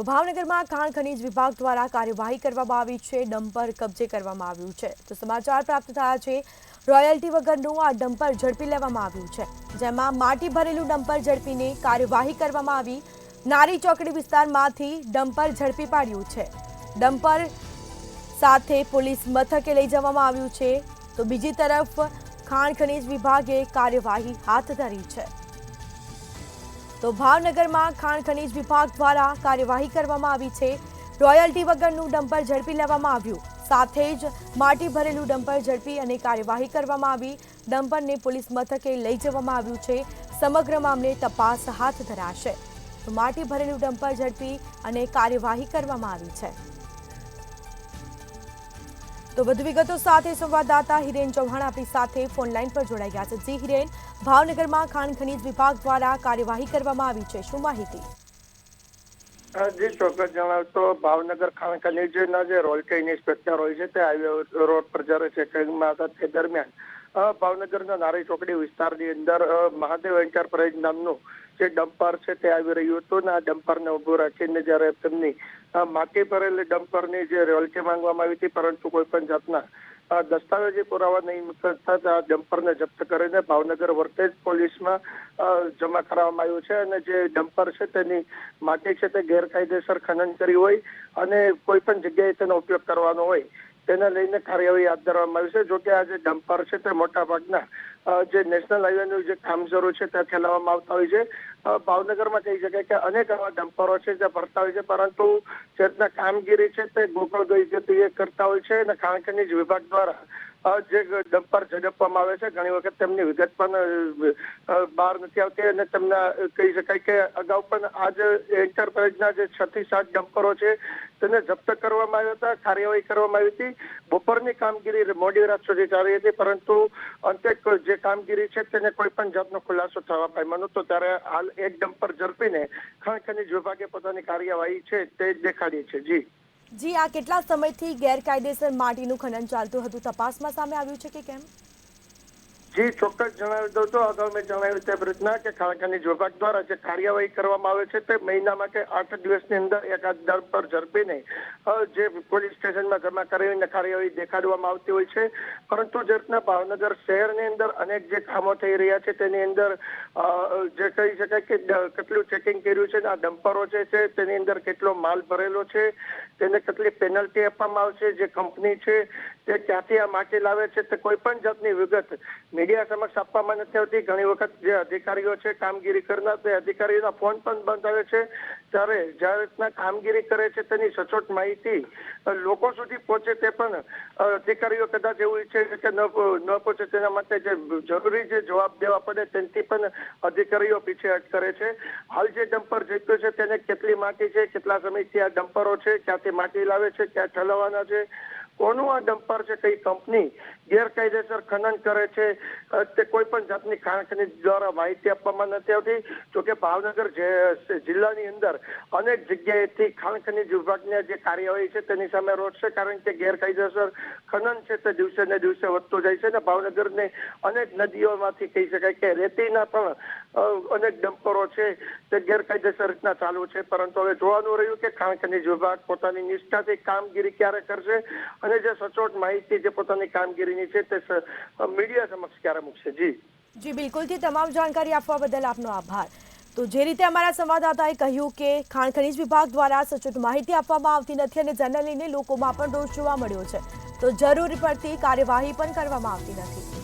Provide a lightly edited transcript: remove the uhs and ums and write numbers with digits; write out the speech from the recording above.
તો ભાવનગરમાં ખાણ ખનીજ વિભાગ દ્વારા કાર્યવાહી કરવામાં આવી છે। ડમ્પર કબજે કરવામાં આવ્યું છે। તો સમાચાર પ્રાપ્ત થયા છે રોયલ્ટી વગરનું આ ડમ્પર ઝડપી લેવામાં આવ્યું છે, જેમાં માટી ભરેલું ડમ્પર ઝડપીને કાર્યવાહી કરવામાં આવી। નારી ચોકડી વિસ્તારમાંથી ડમ્પર ઝડપી પાડ્યું છે। ડમ્પર સાથે પોલીસ મથકે લઈ જવામાં આવ્યું છે। તો બીજી તરફ ખાણ ખનીજ વિભાગે કાર્યવાહી હાથ ધરી છે। તો ભાવનગરમાં ખાણ ખનીજ વિભાગ દ્વારા કાર્યવાહી કરવામાં આવી છે। રોયલ્ટી વગરનું ડમ્પર ઝડપી લેવામાં આવ્યું, સાથે જ માટી ભરેલું ડમ્પર ઝડપી અને કાર્યવાહી કરવામાં આવી। ડમ્પરને પોલીસ મથકે લઈ જવામાં આવ્યું છે। સમગ્ર મામલે તપાસ હાથ ધરાશે। તો માટી ભરેલું ડમ્પર ઝડપી અને કાર્યવાહી કરવામાં આવી છે। તો વધુ વિગતો સાથે સંવાદદાતા હિરેન ચૌહાણ આપણી સાથે ફોન લાઈન પર જોડાઈ ગયા છે। જી હિરેન, ભાવનગરમાં ખાણ ખનીજ વિભાગ દ્વારા કાર્યવાહી કરવામાં આવી છે, શું માહિતી? જી ચોક્કસ જણાવતો, ભાવનગર ખાણ ખનીજના જે રોયલ્ટી ઇન્સ્પેક્ટર હોય છે તે હાઈવે રોડ પર જ્યારે ચેકિંગમાં હતા તે દરમિયાન ભાવનગરના નારી ચોકડી વિસ્તારની અંદર મહાદેવ એન્ટરપ્રાઇઝ નામનું જે ડમ્પર છે તે આવી રહ્યું હતું ને આ ડમ્પરને ઉભું રાખીને જ્યારે તેમની માટી ભરેલી ડમ્પરની જે રોયલ્ટી માંગવામાં આવી હતી, પરંતુ કોઈ પણ જાતના દસ્તાવેજી પુરાવા નહીં થતા આ ડમ્પરને જપ્ત કરીને ભાવનગર વર્તેજ પોલીસમાં જમા કરાવવામાં આવ્યું છે। અને જે ડમ્પર છે તેની માટી છે તે ગેરકાયદેસર ખનન કરી હોય અને કોઈ પણ જગ્યાએ તેનો ઉપયોગ કરવાનો હોય તેને લઈને કાર્યવાહી હાથ ધરવામાં આવી છે। જોકે આ જે ડમ્પર છે તે મોટા ભાગના જે નેશનલ હાઈવેનું જે કામઝોરો છે ત્યાં ફેલાવવામાં આવતા હોય છે। ભાવનગરમાં કહી શકાય કે અનેક એવા ડમ્પરો છે જે ભરતા હોય છે, પરંતુ જે રીતના કામગીરી છે તે ગોકળ ગઈ એ કરતા હોય છે અને ખાણ ખનીજ વિભાગ દ્વારા જે ડમ્પર ઝડપવામાં આવે છે ઘણી વખત તેમની વિગત પણ બહાર નથી આવતી અને તેમના કહી શકાય કે અગાઉ પણ આ જે એન્ટરપ્રાઇઝના જે 6 થી 7 ડમ્પરો છે તેને જપ્ત કરવામાં આવ્યા હતા, કાર્યવાહી કરવામાં આવી હતી। બપોરની કામગીરી મોડી રાત સુધી ચાલી હતી, પરંતુ અંતે જે કામગીરી છે તેને કોઈ પણ જાતનો ખુલાસો થવા પામ્યો નહોતો। ત્યારે હાલ એક ડમ્પર ઝડપીને ખાણ ખનીજ વિભાગે પોતાની કાર્યવાહી છે તે દેખાડી છે। જી, આ કેટલા સમયથી ગેરકાયદેસર માટીનું ખનન ચાલતું હતું, તપાસમાં સામે આવ્યું છે કે કેમ? જી ચોક્કસ જણાવી દઉં તો અગાઉ મેં જણાવ્યું તે રીતના કે ખાણ ખનીજ વિભાગ દ્વારા જે કાર્યવાહી કરવામાં આવે છે તે મહિનામાં કે 8 દિવસની અંદર એકાદ ડમ્પર ઝડપીને જે પોલીસ સ્ટેશનમાં જમા કરાવીને કાર્યવાહી દેખાડવામાં આવતી હોય છે। પરંતુ જે રીતના ભાવનગર શહેરની અંદર અનેક જે કામો થઈ રહ્યા છે તેની અંદર જે કહી શકાય કે કેટલું ચેકિંગ કર્યું છે, આ ડમ્પરો છે તેની અંદર કેટલો માલ ભરેલો છે, તેને કેટલી પેનલ્ટી આપવામાં આવશે, જે કંપની છે તે ક્યાંથી આ માટી લાવે છે તે કોઈ પણ જાતની વિગત મીડિયા સમક્ષ આપવામાં નથી આવતી। ઘણી વખત જે અધિકારીઓ છે કામગીરી કરનાર તે અધિકારીઓના ફોન પણ બંધ આવે છે, ત્યારે જ્યારે રીતના કામગીરી કરે છે તેની સચોટ માહિતી લોકો સુધી પહોંચે તે પણ અધિકારીઓ કદાચ એવું ઈચ્છે છે કે ન પહોંચે, તેના માટે જે જરૂરી જે જવાબ દેવા પડે તેનાથી પણ અધિકારીઓ પીછેહટ કરે છે। હાલ જે ડમ્પર ઝડપ્યો છે તેને કેટલી માટી છે, કેટલા સમયથી આ ડમ્પરો છે, ક્યાંથી માટી લાવે છે, ક્યાં ઠલવવાના છે, કોનું આ ડમ્પર છે, કઈ કંપની ગેરકાયદેસર ખનન કરે છે તે કોઈ પણ જાતની ખાણ ખનીજ દ્વારા માહિતી આપવામાં નથી આવતી। જોકે ભાવનગર જિલ્લાની અંદર અનેક જગ્યાએથી ખાણ ખનીજ વિભાગની જે કાર્યવાહી છે તેની સામે રોષ છે, કારણ કે ગેરકાયદેસર ખનન છે તે દિવસે ને દિવસે વધતું જાય છે અને ભાવનગરની અનેક નદીઓમાંથી કહી શકાય કે રેતીના પણ અનેક ડમ્પરો છે તે ગેરકાયદેસર રીતના ચાલુ છે। પરંતુ હવે જોવાનું રહ્યું કે ખાણ ખનીજ વિભાગ પોતાની નિષ્ઠાથી કામગીરી ક્યારે કરશે અને જે સચોટ માહિતી જે પોતાની કામગીરીની છે તે મીડિયા સમક્ષ ક્યારે મૂકશે। જી બિલકુલથી તમામ જાણકારી આપવા બદલ આપનો આભાર। તો જે રીતે અમારા સંવાદદાતાએ કહ્યું કે ખાણ ખનીજ વિભાગ દ્વારા સચોટ માહિતી આપવામાં આવતી નથી અને જેને લઈને લોકોમાં પણ રોષ જોવા મળ્યો છે, તો જરૂર પડતી કાર્યવાહી પણ કરવામાં આવતી નથી।